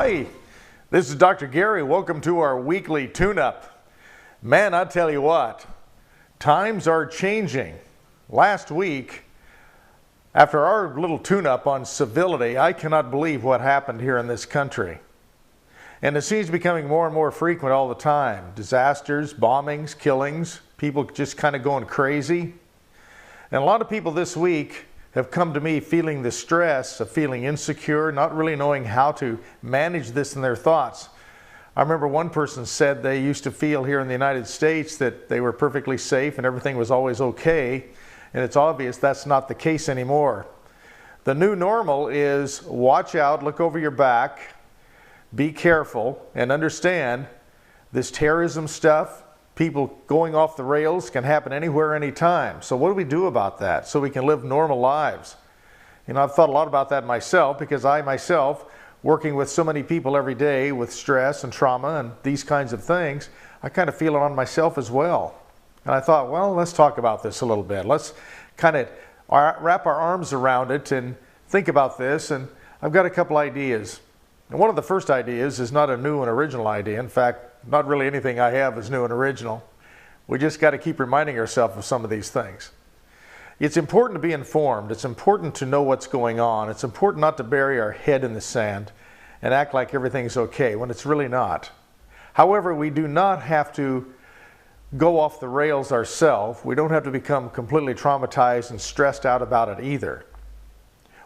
Hi, this is Dr. Gary. Welcome to our weekly tune-up. Man, I tell you what, times are changing. Last week, after our little tune-up on civility, I cannot believe what happened here in this country. And it seems becoming more and more frequent all the time. Disasters, bombings, killings, people just kind of going crazy. And a lot of people this week have come to me feeling the stress of feeling insecure, not really knowing how to manage this in their thoughts. I remember one person said they used to feel here in the United States that they were perfectly safe and everything was always okay, and it's obvious that's not the case anymore. The new normal is watch out, look over your back, be careful, and understand this terrorism stuff, people going off the rails, can happen anywhere, anytime. So what do we do about that so we can live normal lives? You know, I've thought a lot about that myself because I myself, working with so many people every day with stress and trauma and these kinds of things, I kind of feel it on myself as well. And I thought, well, let's talk about this a little bit. Let's kind of wrap our arms around it and think about this. And I've got a couple ideas. And one of the first ideas is not a new and original idea. In fact, not really anything I have is new and original. We just got to keep reminding ourselves of some of these things. It's important to be informed. It's important to know what's going on. It's important not to bury our head in the sand and act like everything's okay when it's really not. However, we do not have to go off the rails ourselves. We don't have to become completely traumatized and stressed out about it either.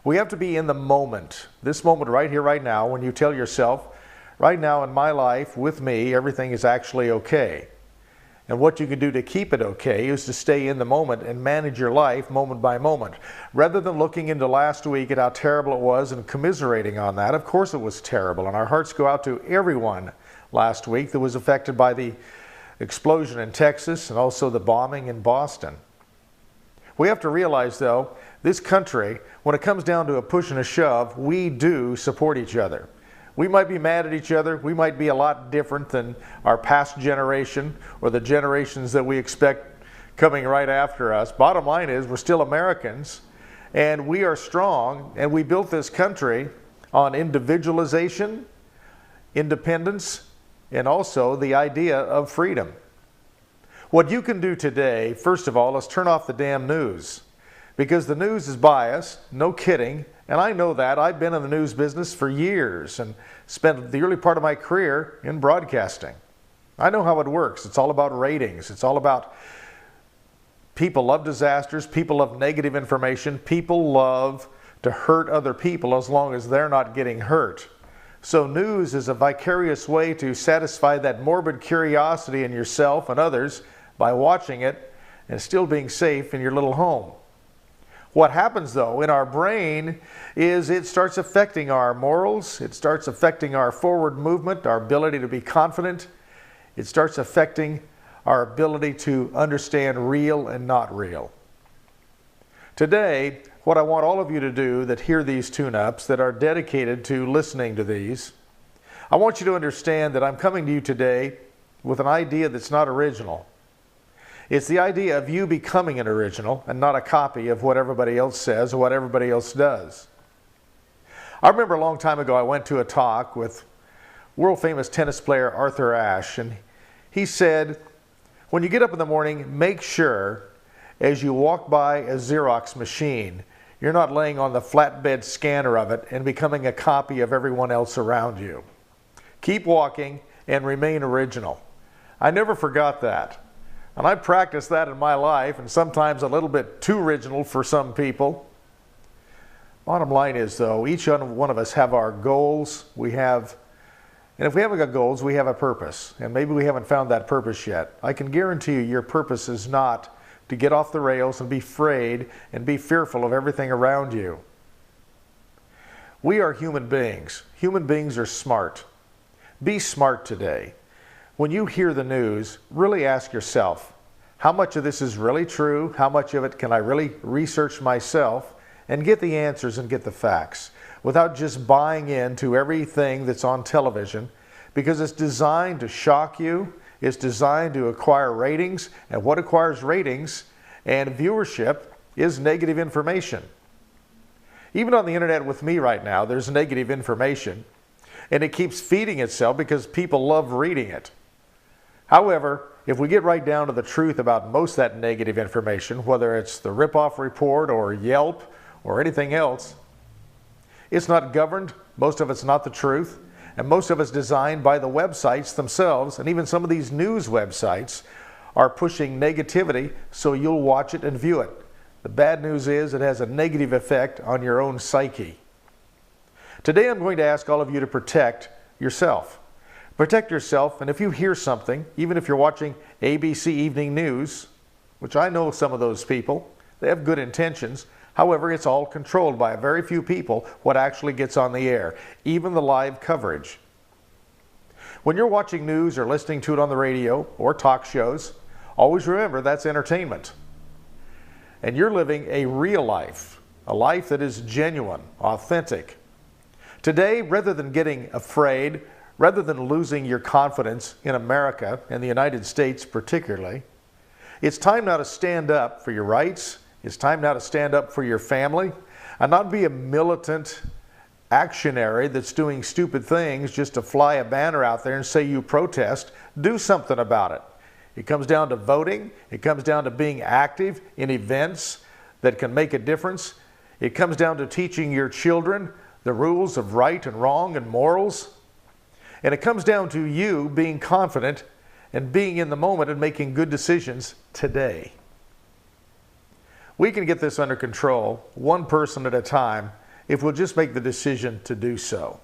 We have to be in the moment. This moment right here, right now, when you tell yourself, right now in my life, with me, everything is actually okay. And what you can do to keep it okay is to stay in the moment and manage your life moment by moment. Rather than looking into last week at how terrible it was and commiserating on that. Of course it was terrible, and our hearts go out to everyone last week that was affected by the explosion in Texas and also the bombing in Boston. We have to realize, though, this country, when it comes down to a push and a shove, we do support each other. We might be mad at each other. We might be a lot different than our past generation or the generations that we expect coming right after us. Bottom line is we're still Americans, and we are strong, and we built this country on individualization, independence, and also the idea of freedom. What you can do today, first of all, is turn off the damn news, because the news is biased, no kidding. And I know that. I've been in the news business for years and spent the early part of my career in broadcasting. I know how it works. It's all about ratings. It's all about people love disasters. People love negative information. People love to hurt other people as long as they're not getting hurt. So news is a vicarious way to satisfy that morbid curiosity in yourself and others by watching it and still being safe in your little home. What happens, though, in our brain is it starts affecting our morals, it starts affecting our forward movement, our ability to be confident, it starts affecting our ability to understand real and not real. Today, what I want all of you to do that hear these tune-ups, that are dedicated to listening to these, I want you to understand that I'm coming to you today with an idea that's not original. It's the idea of you becoming an original and not a copy of what everybody else says or what everybody else does. I remember a long time ago I went to a talk with world famous tennis player Arthur Ashe, and he said, when you get up in the morning, make sure as you walk by a Xerox machine, you're not laying on the flatbed scanner of it and becoming a copy of everyone else around you. Keep walking and remain original. I never forgot that. And I practice that in my life, and sometimes a little bit too original for some people. Bottom line is, though, each one of us have our goals. And if we haven't got goals, we have a purpose. And maybe we haven't found that purpose yet. I can guarantee you your purpose is not to get off the rails and be afraid and be fearful of everything around you. We are human beings. Human beings are smart. Be smart today. When you hear the news, really ask yourself, how much of this is really true? How much of it can I really research myself and get the answers and get the facts without just buying into everything that's on television, because it's designed to shock you, it's designed to acquire ratings, and what acquires ratings and viewership is negative information. Even on the internet with me right now, there's negative information. and it keeps feeding itself because people love reading it. However, if we get right down to the truth about most of that negative information, whether it's the Ripoff Report or Yelp or anything else, it's not governed, most of it's not the truth, and most of it's designed by the websites themselves, and even some of these news websites are pushing negativity so you'll watch it and view it. The bad news is it has a negative effect on your own psyche. Today I'm going to ask all of you to protect yourself. Protect yourself, and if you hear something, even if you're watching ABC Evening News, which I know some of those people, they have good intentions. However, it's all controlled by a very few people what actually gets on the air, even the live coverage. When you're watching news or listening to it on the radio or talk shows, always remember that's entertainment. And you're living a real life, a life that is genuine, authentic. Today, rather than getting afraid, rather than losing your confidence in America and the United States particularly, it's time now to stand up for your rights. It's time now to stand up for your family and not be a militant actionary that's doing stupid things just to fly a banner out there and say you protest. Do something about it. It comes down to voting. It comes down to being active in events that can make a difference. It comes down to teaching your children the rules of right and wrong and morals. And it comes down to you being confident and being in the moment and making good decisions today. We can get this under control, one person at a time, if we'll just make the decision to do so.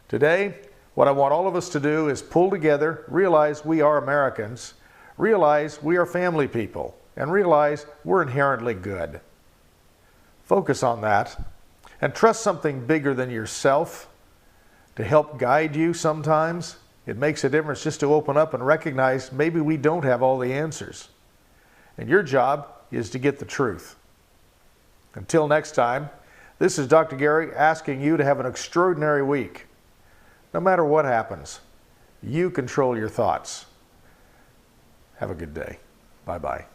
Today, what I want all of us to do is pull together, realize we are Americans, realize we are family people, and realize we're inherently good. Focus on that and trust something bigger than yourself to help guide you sometimes. It makes a difference just to open up and recognize maybe we don't have all the answers. And your job is to get the truth. Until next time, this is Dr. Gary asking you to have an extraordinary week. No matter what happens, you control your thoughts. Have a good day. Bye-bye.